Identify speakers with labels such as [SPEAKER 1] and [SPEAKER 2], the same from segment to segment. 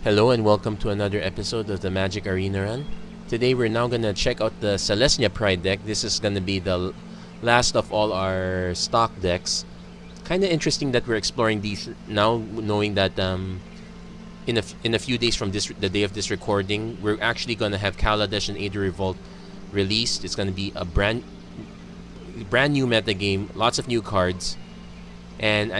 [SPEAKER 1] Hello and welcome to another episode of the MTG Arena Run. Today we're now gonna check out the Selesnya Pride deck. This is gonna be the last of all our stock decks. Kinda interesting that we're exploring these now, knowing that in a few days from the day of this recording, we're actually gonna have Kaladesh and Ada Revolt released. It's gonna be a brand new meta game, lots of new cards, and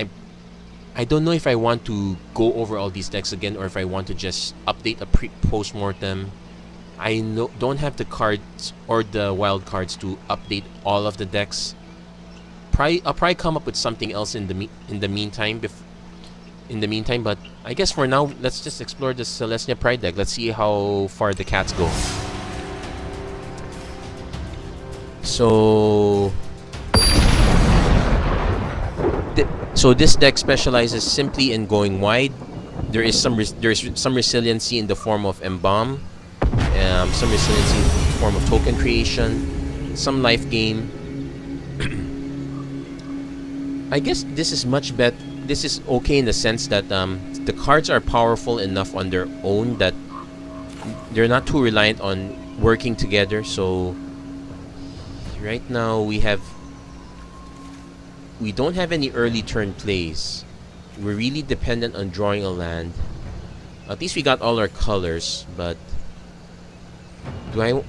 [SPEAKER 1] I don't know if I want to go over all these decks again or if I want to just update a post-mortem. I don't have the cards or the wild cards to update all of the decks. I'll probably come up with something else in the meantime. But I guess for now, let's just explore the Selesnya Pride deck. Let's see how far the cats go. So this deck specializes simply in going wide. There's some resiliency in the form of Embalm, some resiliency in the form of token creation, some life gain. I guess this is much better. This is okay in the sense that the cards are powerful enough on their own that they're not too reliant on working together. So right now we don't have any early turn plays. We're really dependent on drawing a land. At least we got all our colors, but I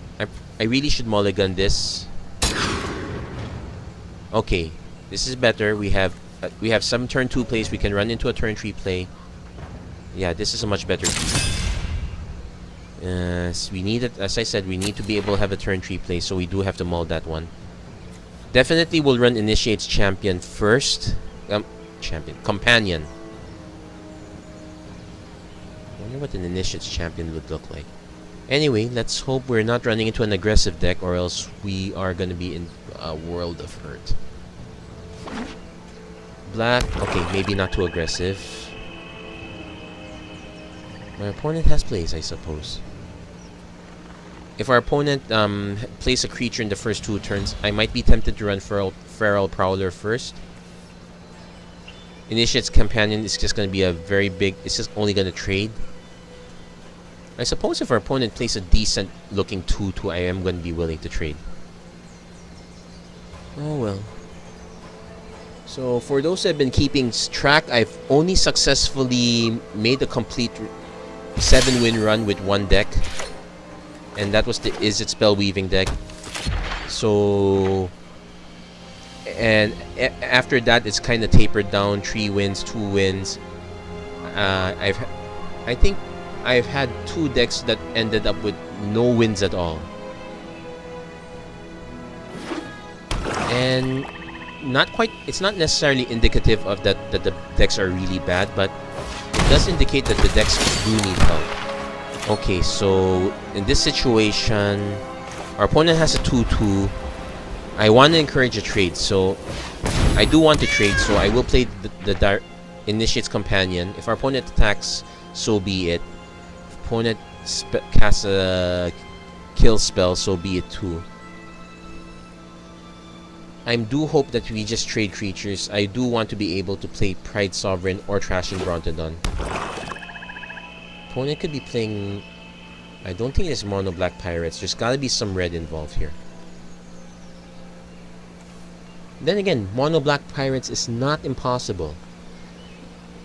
[SPEAKER 1] really should mulligan this. Okay, this is better. We have some turn 2 plays. We can run into a turn 3 play. Yeah, this is a much better key. We need it, as I said, we need to be able to have a turn 3 play, so we do have to mull that one. Definitely will run Initiate's Champion first. Companion. I wonder what an Initiate's Champion would look like. Anyway, let's hope we're not running into an aggressive deck, or else we are going to be in a world of hurt. Black. Okay, maybe not too aggressive. My opponent has plays, I suppose. If our opponent plays a creature in the first 2 turns, I might be tempted to run Feral Prowler first. Initiate's Companion is just going to be a very big... It's just only going to trade. I suppose if our opponent plays a decent looking 2/2, I am going to be willing to trade. Oh well. So for those that have been keeping track, I've only successfully made a complete 7-win run with one deck. And that was the Izzet Spellweaving deck. So, and after that, it's kind of tapered down. 3 wins, 2 wins. I think I've had 2 decks that ended up with no wins at all. And it's not necessarily indicative of that the decks are really bad, but it does indicate that the decks do need help. Okay, so in this situation, our opponent has a 2/2. I want to encourage a trade, so I do want to trade, so I will play the Initiate's Companion. If our opponent attacks, so be it. If opponent casts a kill spell, so be it too. I do hope that we just trade creatures. I do want to be able to play Pride Sovereign or Trashing Brontodon. Opponent could be playing... I don't think it's mono black pirates. There's gotta be some red involved here. Then again, mono black pirates is not impossible.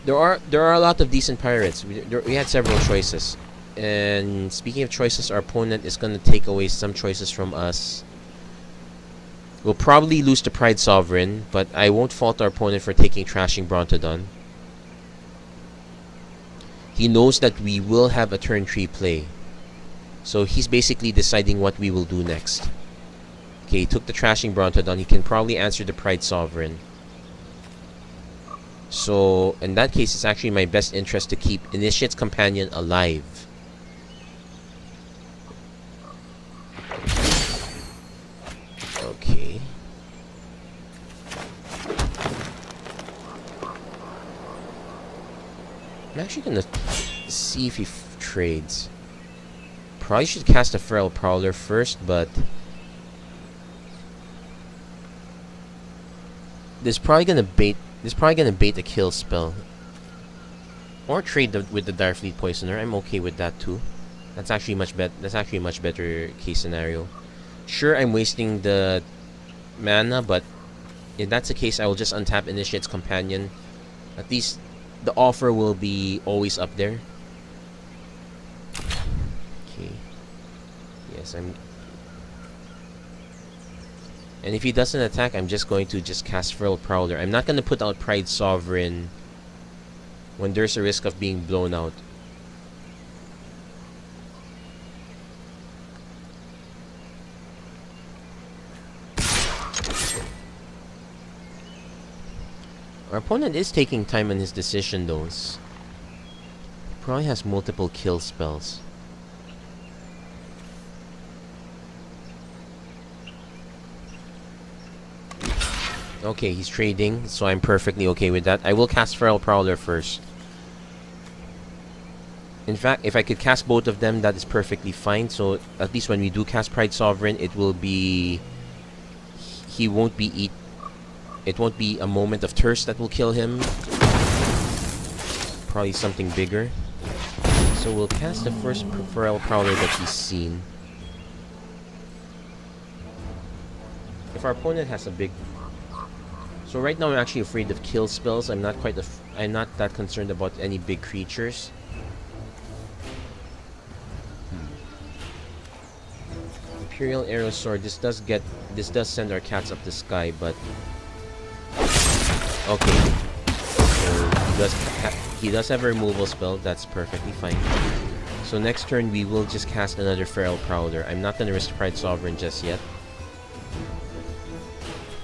[SPEAKER 1] There are a lot of decent pirates. We had several choices. And speaking of choices, our opponent is gonna take away some choices from us. We'll probably lose to Pride Sovereign, but I won't fault our opponent for taking Trashing Brontodon. He knows that we will have a turn 3 play. So he's basically deciding what we will do next. Okay, he took the Trashing Brontodon. He can probably answer the Pride Sovereign. So, in that case, it's actually my best interest to keep Initiate's Companion alive. Okay. I'm actually gonna see if he trades. Probably should cast a Feral Prowler first, but This is probably gonna bait a kill spell. Or trade with the Direfleet Poisoner. I'm okay with that too. That's actually a much better case scenario. Sure, I'm wasting the mana, but if that's the case, I will just untap Initiate's Companion. At least the offer will be always up there. Okay. Yes, I'm... And if he doesn't attack, I'm just going to cast Feral Prowler. I'm not going to put out Pride Sovereign when there's a risk of being blown out. Our opponent is taking time on his decision though. He probably has multiple kill spells. Okay, he's trading, so I'm perfectly okay with that. I will cast Feral Prowler first. In fact, if I could cast both of them, that is perfectly fine. So at least when we do cast Pride Sovereign, it will be... It won't be a Moment of Thirst that will kill him. Probably something bigger. So we'll cast the first Feral Prowler that he's seen. If our opponent has a big... So right now I'm actually afraid of kill spells. I'm not that concerned about any big creatures. Imperial Arrow Sword. This does send our cats up the sky, but okay. So he does have a removal spell. That's perfectly fine. So next turn we will just cast another Feral Prowler. I'm not gonna risk Pride Sovereign just yet.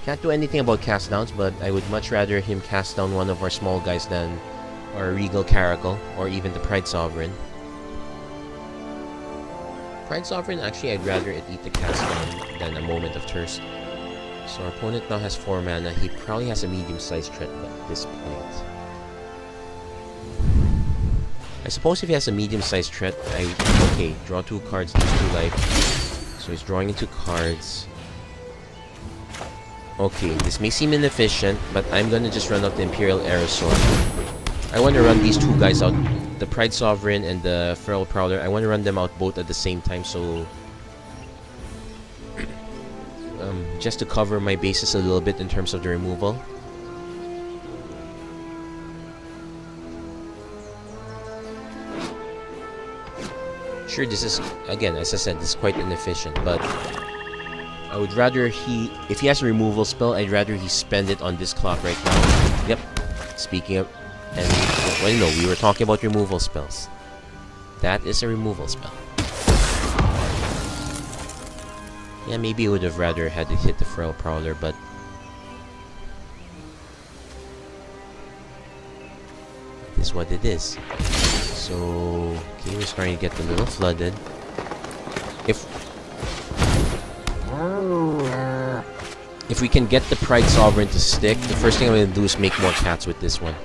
[SPEAKER 1] Can't do anything about cast downs, but I would much rather him cast down one of our small guys than our Regal Caracal or even the Pride Sovereign. Pride Sovereign, actually, I'd rather it eat the cast down than a Moment of Thirst. So our opponent now has 4 mana. He probably has a medium-sized threat at this point. I suppose if he has a medium-sized threat, okay, draw 2 cards, lose 2 life. So he's drawing into cards. Okay, this may seem inefficient, but I'm gonna just run out the Imperial Arrow Sword. I want to run these 2 guys out, the Pride Sovereign and the Feral Prowler. I want to run them out both at the same time, so just to cover my bases a little bit in terms of the removal. Sure, this is, again, as I said, this is quite inefficient, but I would rather if he has a removal spell, I'd rather he spend it on this clock right now. Yep. Speaking of, and well, no, we were talking about removal spells. That is a removal spell. Yeah, maybe I would have rather had it hit the Feral Prowler, but it is what it is. So, okay, we're starting to get a little flooded. If we can get the Pride Sovereign to stick, the first thing I'm going to do is make more cats with this one.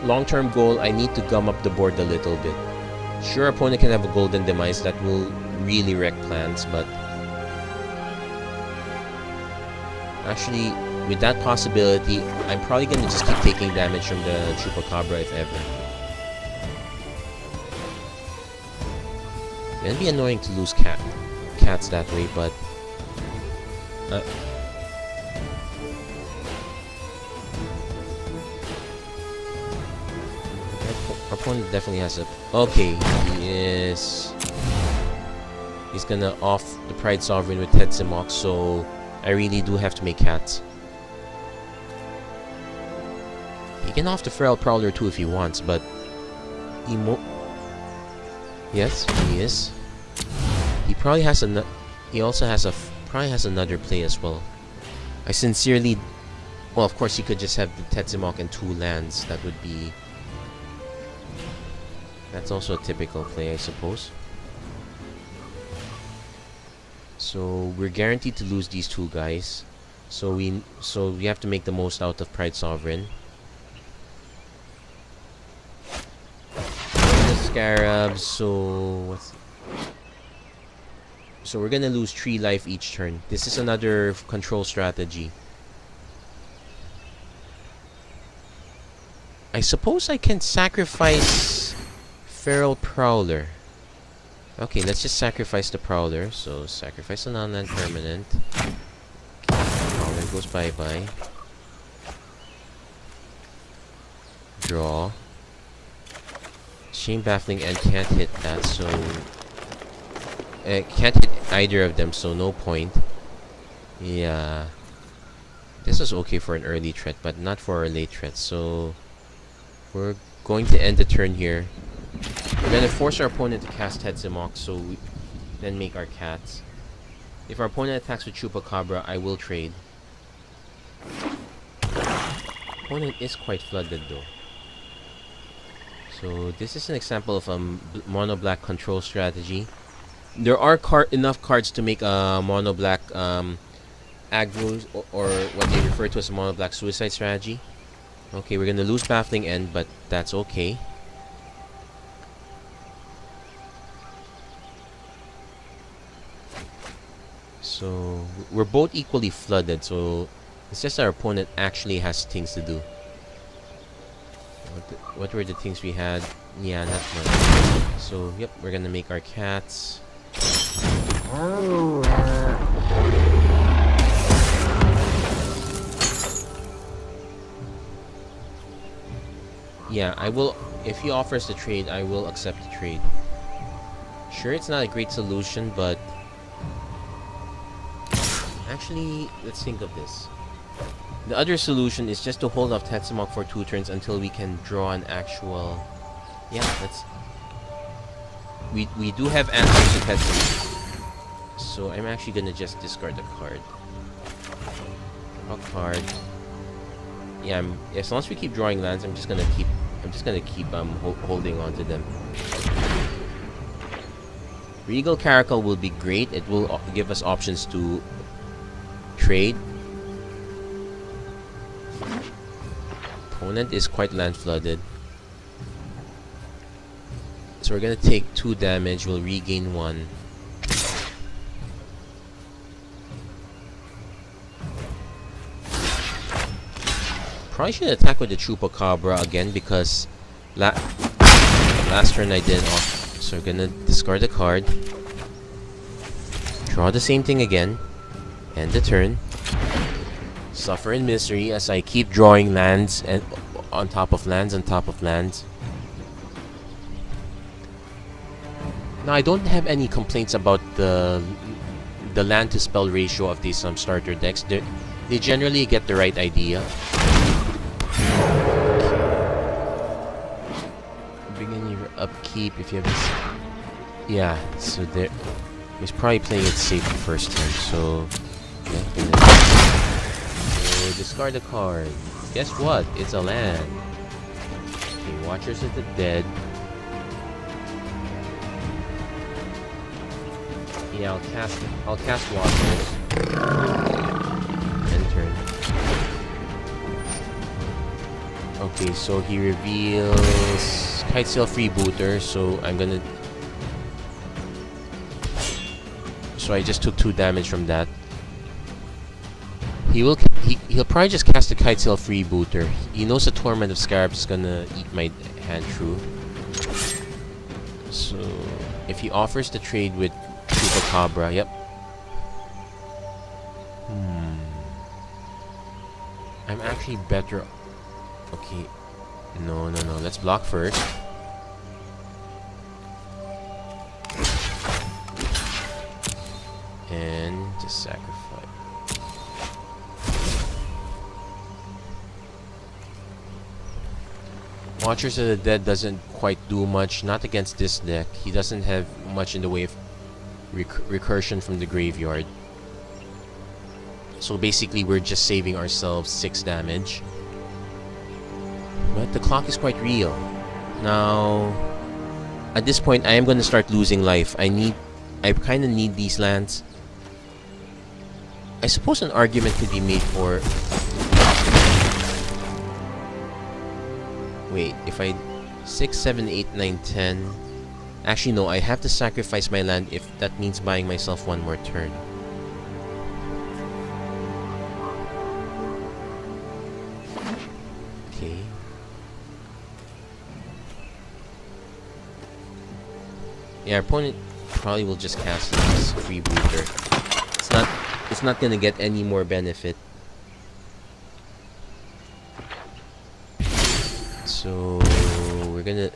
[SPEAKER 1] Long-term goal, I need to gum up the board a little bit. Sure, opponent can have a Golden Demise that will really wreck plans, but actually, with that possibility, I'm probably going to just keep taking damage from the Chupacabra if ever. It'll be annoying to lose cats that way, but our opponent definitely has a... Okay, he's gonna off the Pride Sovereign with Tetsimok, so I really do have to make cats. He can off the Feral Prowler too if he wants, but yes, he is. He probably has probably has another play as well. I sincerely... Well, of course, he could just have the Tetsimok and 2 lands. That would be... That's also a typical play, I suppose. So, we're guaranteed to lose these 2 guys. So we have to make the most out of Pride Sovereign. The Scarabs, so we're gonna lose 3 life each turn. This is another control strategy. I suppose I can sacrifice Feral Prowler. Okay, let's just sacrifice the Prowler. So, sacrifice a non-land permanent. Prowler goes bye-bye. Draw. Shame Baffling and can't hit that, so... can't hit either of them, so no point. Yeah. This was okay for an early threat, but not for a late threat, so... We're going to end the turn here. We're going to force our opponent to cast Tetsimok, so we then make our cats. If our opponent attacks with Chupacabra, I will trade. Opponent is quite flooded though. So this is an example of a mono black control strategy. There are enough cards to make a mono black aggro, or what they refer to as a mono black suicide strategy. Okay, we're gonna lose Baffling End, but that's okay. So we're both equally flooded, so it's just our opponent actually has things to do. What were the things we had? Yeah, not much. So, yep, we're gonna make our cats. Yeah, I will. If he offers the trade, I will accept the trade. Sure, it's not a great solution, but actually, let's think of this. The other solution is just to hold off Tetsimok for 2 turns until we can draw an actual... Yeah, let's... We do have answers to Tetsimok. So I'm actually gonna just discard a card. Draw a card. Yeah, as long as we keep drawing lands, I'm just gonna keep holding on to them. Regal Caracal will be great. It will give us options to trade. Opponent is quite land flooded. So we're gonna take 2 damage, we'll regain 1. Probably should attack with the Chupacabra again because last turn I didn't off. So we're gonna discard the card. Draw the same thing again. End the turn. Suffer in misery as I keep drawing lands and on top of lands on top of lands. Now I don't have any complaints about the land to spell ratio of these starter decks. They generally get the right idea. Begin your upkeep if you have this. Yeah, so he's probably playing it safe the first time. So discard a card. Guess what? It's a land. Okay, Watchers of the Dead. Yeah, I'll cast Watchers. End turn. Okay, so he reveals Kitesail Freebooter, so I'm gonna... So I just took 2 damage from that. He'll probably just cast the Kitesail Freebooter. He knows the Torment of Scarabs is gonna eat my hand through. So if he offers the trade with Chupacabra, yep. I'm actually better. Okay. No. Let's block first. And just sacrifice. Watchers of the Dead doesn't quite do much, not against this deck. He doesn't have much in the way of recursion from the graveyard. So basically we're just saving ourselves 6 damage. But the clock is quite real. Now, at this point I am going to start losing life. I kind of need these lands. I suppose an argument could be made for... Wait, if I... 6, 7, 8, 9, 10... Actually no, I have to sacrifice my land if that means buying myself 1 more turn. Okay. Yeah, our opponent probably will just cast this freebooter. It's not gonna get any more benefit. So we're gonna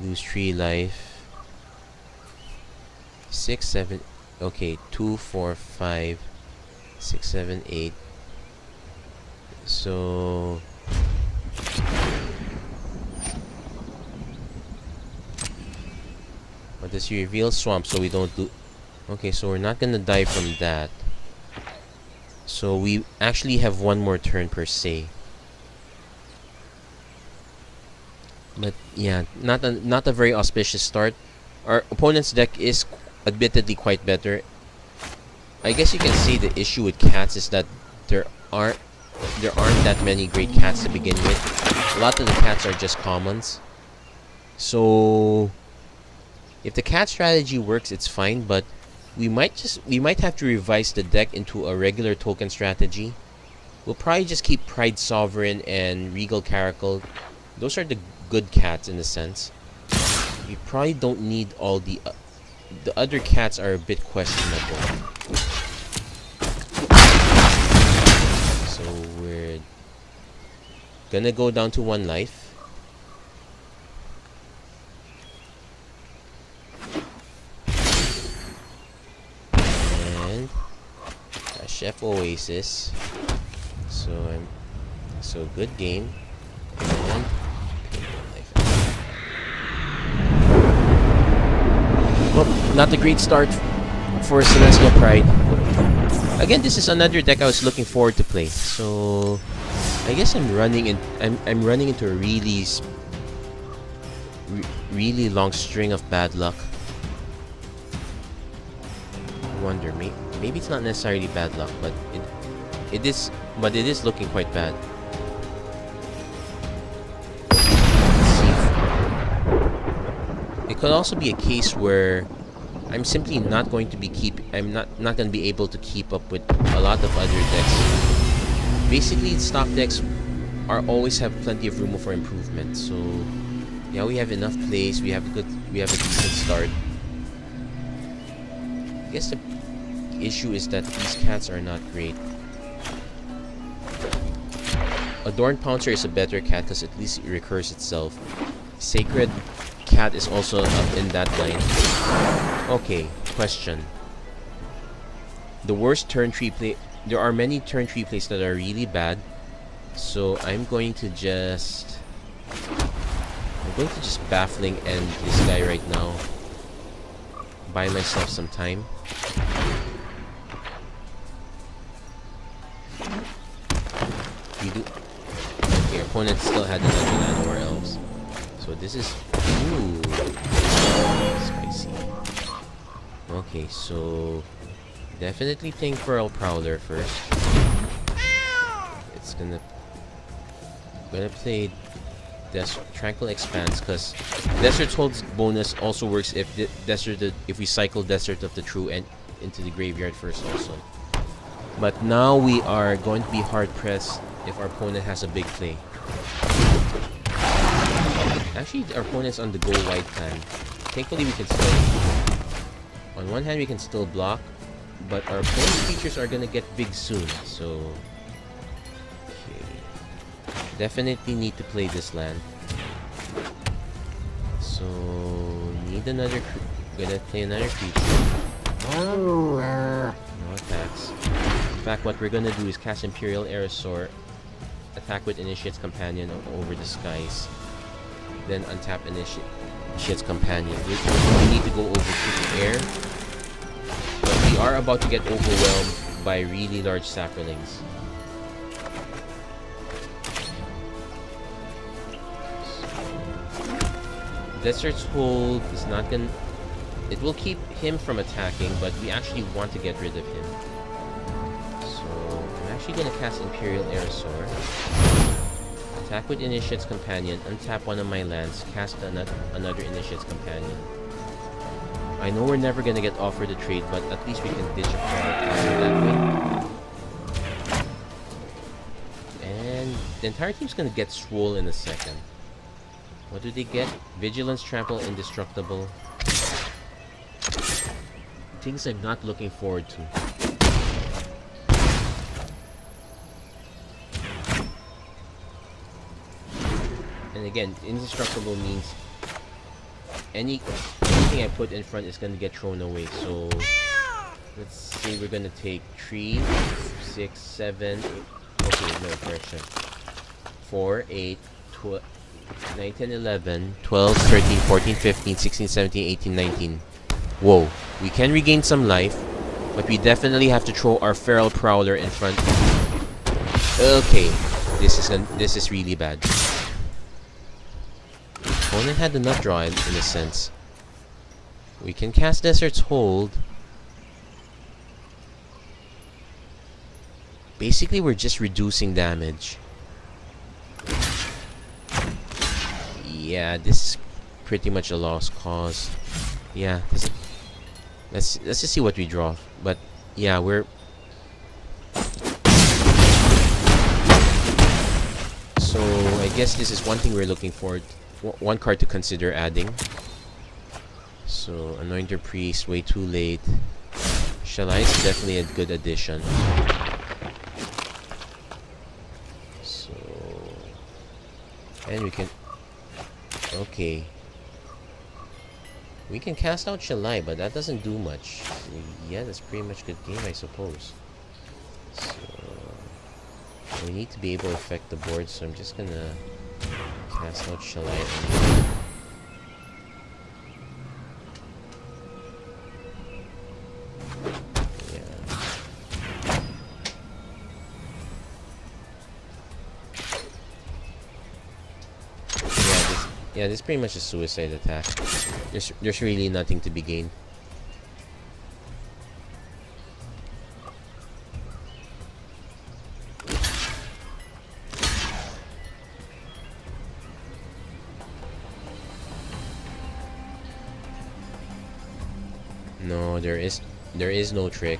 [SPEAKER 1] lose 3 life. 6, 7. Okay, 2, 4, 5, 6, 7, 8. So what does he reveal? Swamp, so we don't do. Okay, so we're not gonna die from that. So we actually have one more turn per se. But yeah, not a very auspicious start. Our opponent's deck is admittedly quite better. I guess you can say the issue with cats is that there aren't that many great cats to begin with. A lot of the cats are just commons. So if the cat strategy works, it's fine, but we might have to revise the deck into a regular token strategy. We'll probably just keep Pride Sovereign and Regal Caracal. Those are the good cats in a sense. We probably don't need all the other cats are a bit questionable. So we're gonna go down to 1 life. And a Chef Oasis. So good game. And well, not a great start for Selesnya Pride. Again, this is another deck I was looking forward to play. So I guess I'm running into a really long string of bad luck. I wonder, maybe it's not necessarily bad luck, but it is looking quite bad. It could also be a case where I'm simply not going to be I'm not going to be able to keep up with a lot of other decks. Basically, stock decks always have plenty of room for improvement. So yeah, we have enough plays. We have a decent start. I guess the issue is that these cats are not great. Adorned Pouncer is a better cat because at least it recurs itself. Sacred Cat is also up in that line. Okay, question. The worst turn 3 play. There are many turn 3 plays that are really bad. So I'm going to just baffling end this guy right now. Buy myself some time. We do. Okay, our opponent still had another land or elves. So this is spicy. Okay, so definitely playing Feral Prowler first. It's gonna play Tranquil Expanse because Desert Hold's bonus also works if we cycle Desert of the True and into the graveyard first also. But now we are going to be hard pressed if our opponent has a big play. Actually, our opponent's on the go white plan. Thankfully, we can still. On one hand, we can still block, but our opponent's features are gonna get big soon. So, okay, definitely need to play this land. So, need another. Gonna play another creature. No attacks. In fact, what we're gonna do is cast Imperial Aerosaur, attack with Initiate's Companion over the skies. Then untap Initiate's Companion. We need to go over to the air. But we are about to get overwhelmed by really large saprolings. Desert's Hold is not gonna... It will keep him from attacking, but we actually want to get rid of him. So, I'm actually gonna cast Imperial Aerosaur. Attack with Initiate's Companion, untap one of my lands, cast another Initiate's Companion. I know we're never gonna get offered a trade, but at least we can ditch a card that way. And the entire team's gonna get swole in a second. What do they get? Vigilance, Trample, Indestructible. things I'm not looking forward to. And again, indestructible means anything I put in front is gonna get thrown away. So let's say we're gonna take 3, 6, 7, 8. Okay, no, correction. 4, 8, 12, 9, 10, 11, 12, 13, 14, 15, 16, 17, 18, 19. Whoa, we can regain some life, but we definitely have to throw our Feral Prowler in front. Okay, this is really bad. Opponent had the nut draw in a sense. We can cast Desert's Hold. Basically, we're just reducing damage. Yeah, this is pretty much a lost cause. Yeah, let's just see what we draw. But yeah, we're so I guess this is one thing we're looking for. One card to consider adding. So Anointer Priest, way too late. Shalai is definitely a good addition. So, and we can, okay, we can cast out Shalai, but that doesn't do much. Yeah, that's pretty much good game, I suppose. So we need to be able to affect the board, so I'm just gonna cast out Shalai. Yeah, this is pretty much a suicide attack. There's really nothing to be gained. No, there is no trick.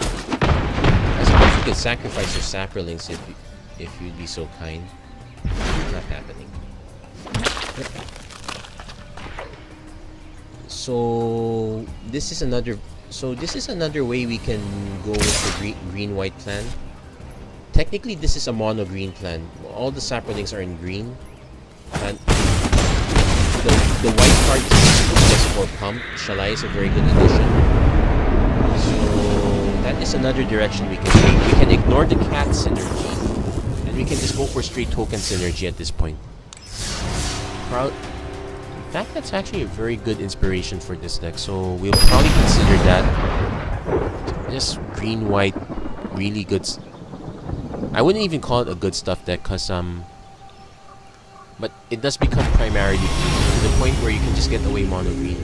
[SPEAKER 1] I suppose you could sacrifice your Saprolings if you'd be so kind. Not happening. So this is another way we can go with the green-white plan. Technically, this is a mono green plan. All the Saprolings are in green, and the white card is just for pump. Shalai is a very good addition. So that is another direction we can take. We can ignore the cat synergy, and we can just go for straight token synergy at this point. In fact, that's actually a very good inspiration for this deck, so we'll probably consider that. Just green-white, really good. I wouldn't even call it a good stuff deck, cause but it does become primarily green, to the point where you can just get away mono green.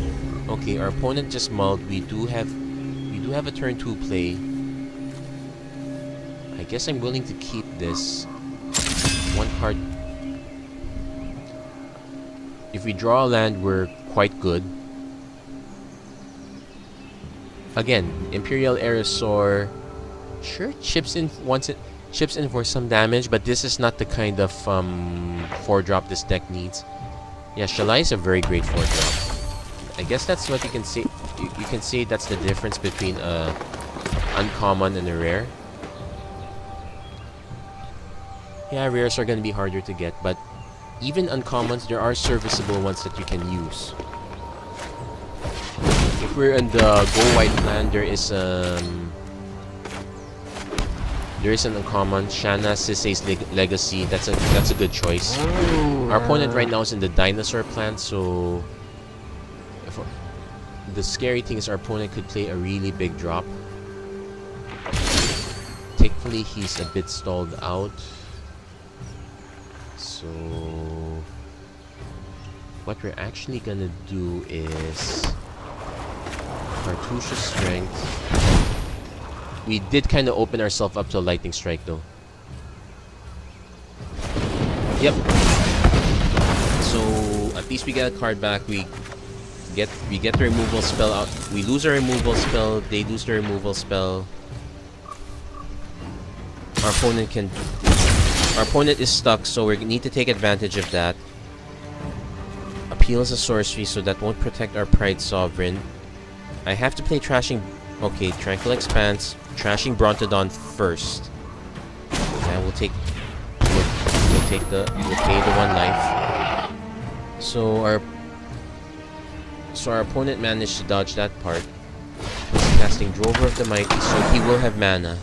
[SPEAKER 1] Okay, our opponent just mulled. We do have a turn 2 play. I guess I'm willing to keep this. One card. If we draw a land, we're quite good. Again, Imperial Aerosaur, sure, chips in for some damage, but this is not the kind of 4-drop this deck needs. Yeah, Shalai is a very great 4-drop. I guess that's what you can say. You can say that's the difference between a uncommon and a rare. Yeah, rares are gonna be harder to get, but even uncommons, there are serviceable ones that you can use. If we're in the go white plan, there is an uncommon, Shanna Sisei's Legacy. That's a good choice. Our opponent right now is in the dinosaur plan, so the scary thing is our opponent could play a really big drop. Thankfully, he's a bit stalled out. So what we're actually gonna do is Cartouche Strength. We did kind of open ourselves up to a Lightning Strike though. Yep. So at least we get a card back. We get the removal spell out. We lose our removal spell. They lose their removal spell. Our opponent is stuck, so we need to take advantage of that. Appeal is a sorcery, so that won't protect our Pride Sovereign. I have to play Trashing... Okay, Tranquil Expanse. Trashing Brontodon first. And we'll take... We'll pay the 1 life. So our opponent managed to dodge that part. He's casting Drover of the Mighty, so he will have mana.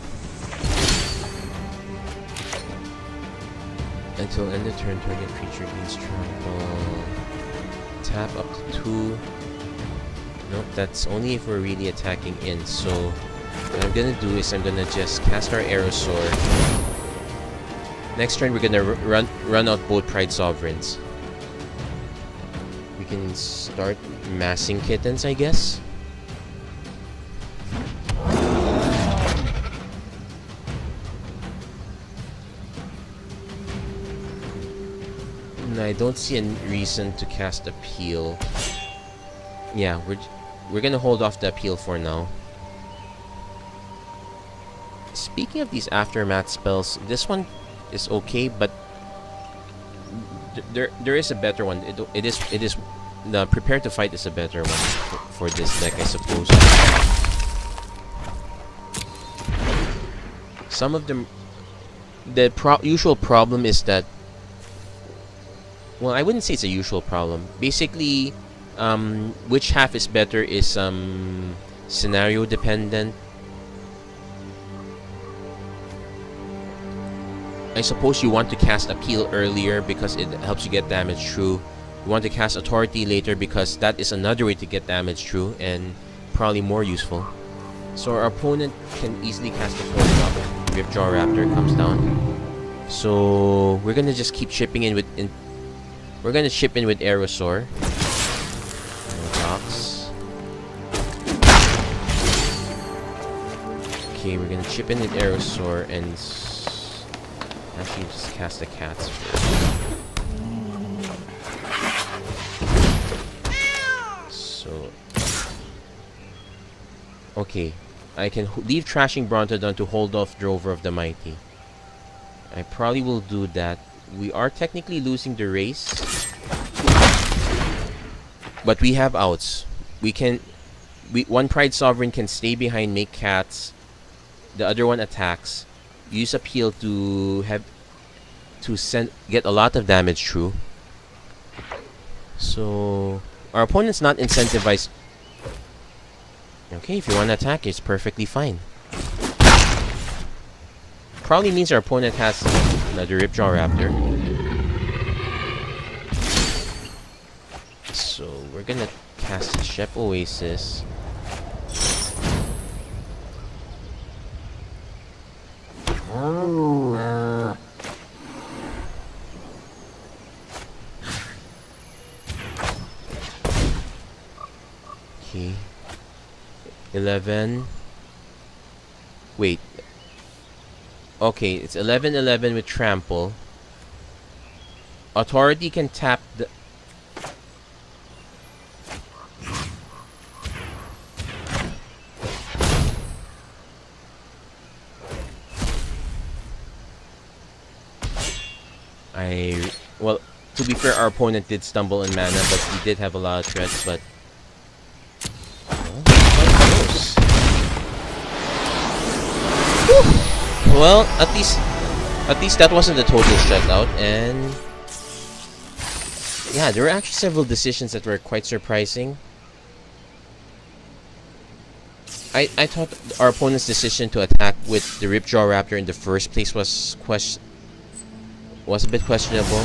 [SPEAKER 1] Until end of turn, target creature gains trample. Tap up to 2. Nope, that's only if we're really attacking in. So what I'm gonna do is I'm gonna just cast our Aerosaur. Next turn we're gonna run out both Pride Sovereigns. We can start massing kittens, I guess. I don't see any reason to cast Appeal. Yeah, we're gonna hold off the Appeal for now. Speaking of these Aftermath spells, this one is okay, but there is a better one. It is the Prepare to Fight is a better one for this deck, I suppose. Some of them, the usual problem is that, well, I wouldn't say it's a usual problem. Basically, which half is better is scenario dependent. I suppose you want to cast Appeal earlier because it helps you get damage through. You want to cast Authority later because that is another way to get damage through and probably more useful. So our opponent can easily cast a 4-drop. Ripjaw Raptor comes down. So we're gonna just keep chipping in with... We're gonna chip in with Aerosaur. Box. Okay, we're gonna chip in with Aerosaur and actually just cast the cats first. So okay, I can leave Trashing Brontodon to hold off Drover of the Mighty. I probably will do that. We are technically losing the race, but we have outs. One Pride Sovereign can stay behind, make cats. The other one attacks. Use Appeal to get a lot of damage through. So our opponent's not incentivized. Okay, if you want to attack, it's perfectly fine. Probably means our opponent has another Ripjaw Raptor. So we're gonna cast Shep Oasis. Okay. 11. Wait. Okay, it's 11/11 with Trample. Authority can tap the... Well, to be fair, our opponent did stumble in mana, but he did have a lot of threats, but... Well, at least that wasn't a total shutout, and yeah, there were actually several decisions that were quite surprising. I thought our opponent's decision to attack with the Ripjaw Raptor in the first place was a bit questionable.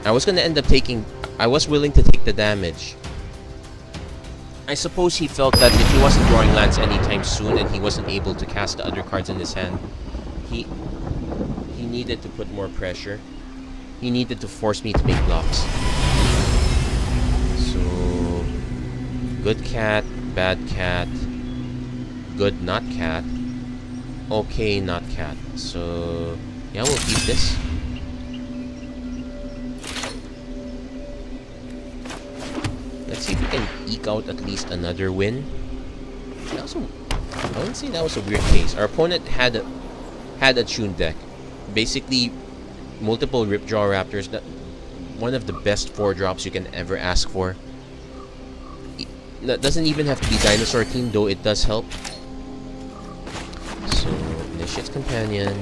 [SPEAKER 1] I was willing to take the damage. I suppose he felt that if he wasn't drawing lands anytime soon and he wasn't able to cast the other cards in his hand, he needed to put more pressure. He needed to force me to make blocks. So, good cat, bad cat, good not cat, okay not cat. So, yeah, we'll keep this. Let's see if we can eke out at least another win. I wouldn't say that was a weird case. Our opponent had a tuned deck. Basically, multiple Ripjaw Raptors. One of the best 4-drops you can ever ask for. That doesn't even have to be dinosaur team, though it does help. So, Initiate's Companion.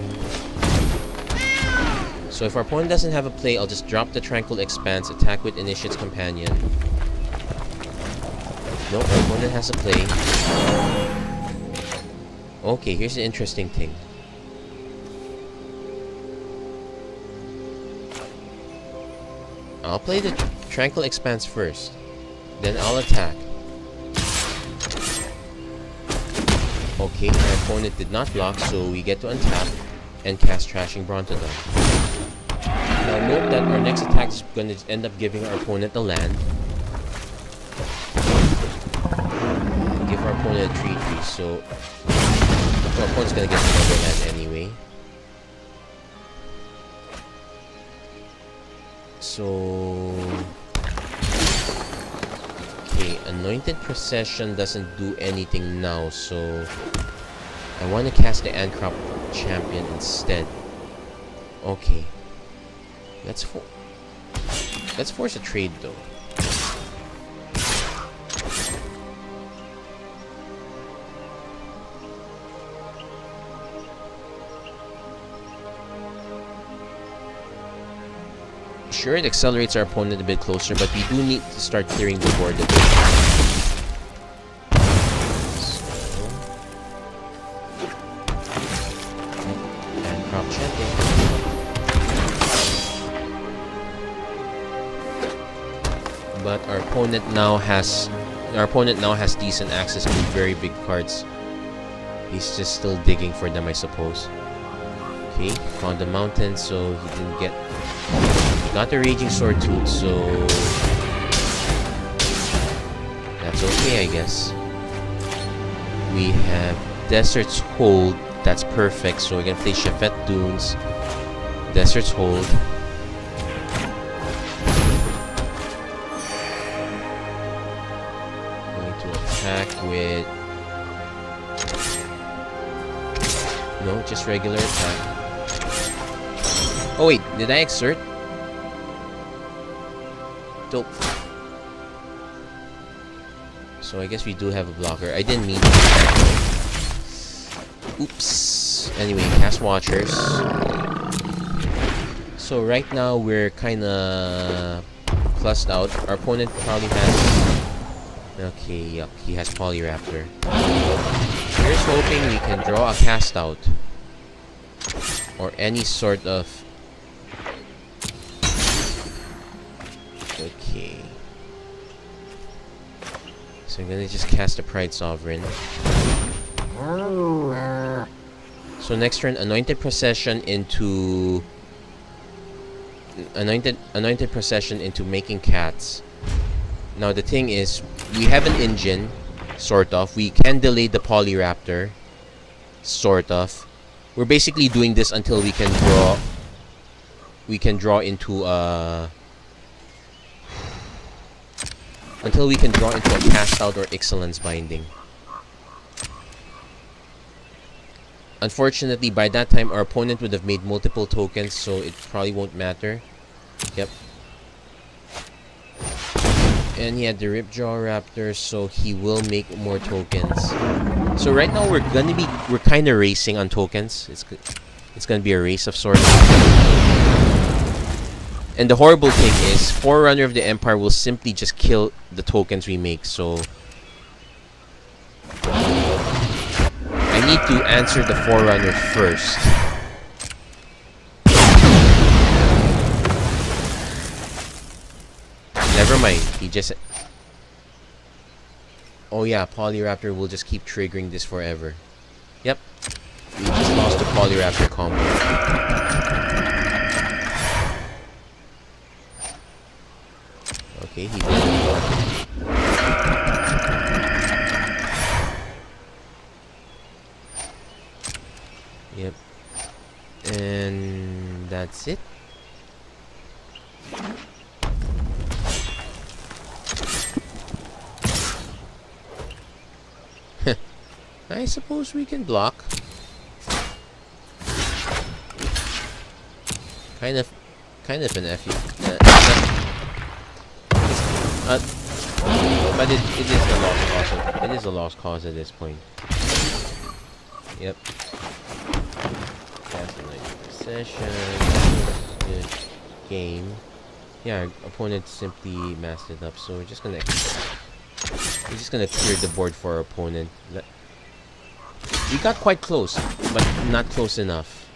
[SPEAKER 1] So if our opponent doesn't have a play, I'll just drop the Tranquil Expanse, attack with Initiate's Companion. Nope, our opponent has a play. Okay, here's the interesting thing. I'll play the Tranquil Expanse first. Then I'll attack. Okay, our opponent did not block, so we get to untap and cast Trashing Brontodon. Now note that our next attack is going to end up giving our opponent a land. Give our opponent a 3/3, so our opponent's going to get another land anyway. So... okay, Anointed Procession doesn't do anything now, so... I want to cast the Antcrop Champion instead. Okay. Let's force a trade, though. Sure, it accelerates our opponent a bit closer, but we do need to start clearing the board a bit. And Crop Champion. But our opponent now has decent access to very big cards. He's just still digging for them, I suppose. Okay, found the mountain, so he didn't get. Got the Raging Sword Tooth, so that's okay, I guess. We have Desert's Hold. That's perfect. So we're gonna play Shafet Dunes, Desert's Hold. Attack with... no, just regular attack. Oh wait, did I exert? Dope. So I guess we do have a blocker. I didn't mean to. Oops. Anyway, cast Watchers. So right now we're kinda plussed out. Our opponent probably has... okay, yup, he has Polyraptor. Here's hoping we can draw a cast out. Or any sort of... okay. So I'm gonna just cast a Pride Sovereign. So next turn, Anointed Procession into... Anointed Procession into making cats. Now the thing is, we have an engine, sort of. We can delay the Polyraptor, sort of. We're basically doing this until we can draw. We can draw into a. Until we can draw into a Cast Out or Excellence Binding. Unfortunately, by that time, our opponent would have made multiple tokens, so it probably won't matter. Yep. And he had the Ripjaw Raptor, so he will make more tokens. So right now we're kind of racing on tokens. It's gonna be a race of sorts. And the horrible thing is, Forerunner of the Empire will simply just kill the tokens we make. So I need to answer the Forerunner first. Never mind, he just... oh yeah, Polyraptor will just keep triggering this forever. Yep. We just lost the Polyraptor combo. Okay, he didn't block. Yep. And that's it. I suppose we can block. Kind of an FU. But it is a lost cause. It is a lost cause at this point. Yep. Cast a nice procession. Good game. Yeah, our opponent simply masked it up, so we're just gonna clear the board for our opponent. We got quite close, but not close enough.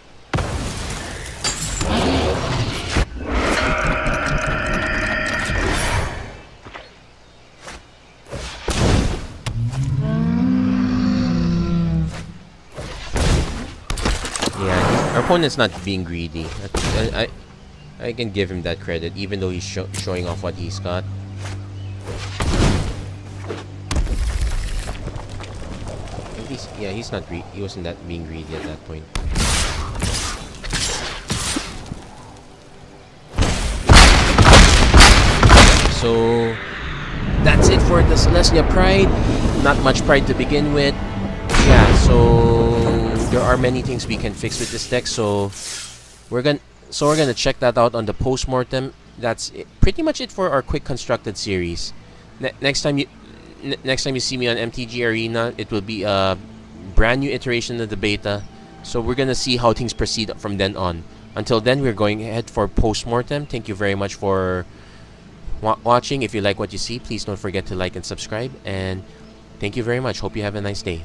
[SPEAKER 1] Yeah, our opponent's not being greedy. I can give him that credit, even though he's showing off what he's got. At least, yeah, he's not he wasn't that being greedy at that point. So that's it for the Selesnya Pride. Not much pride to begin with. Yeah, so there are many things we can fix with this deck. So we're gonna check that out on the postmortem. That's pretty much it for our quick constructed series. Next time you see me on MTG Arena, it will be a brand new iteration of the beta. So we're gonna see how things proceed from then on. Until then, we're going ahead for postmortem. Thank you very much for watching. If you like what you see, please don't forget to like and subscribe. And thank you very much. Hope you have a nice day.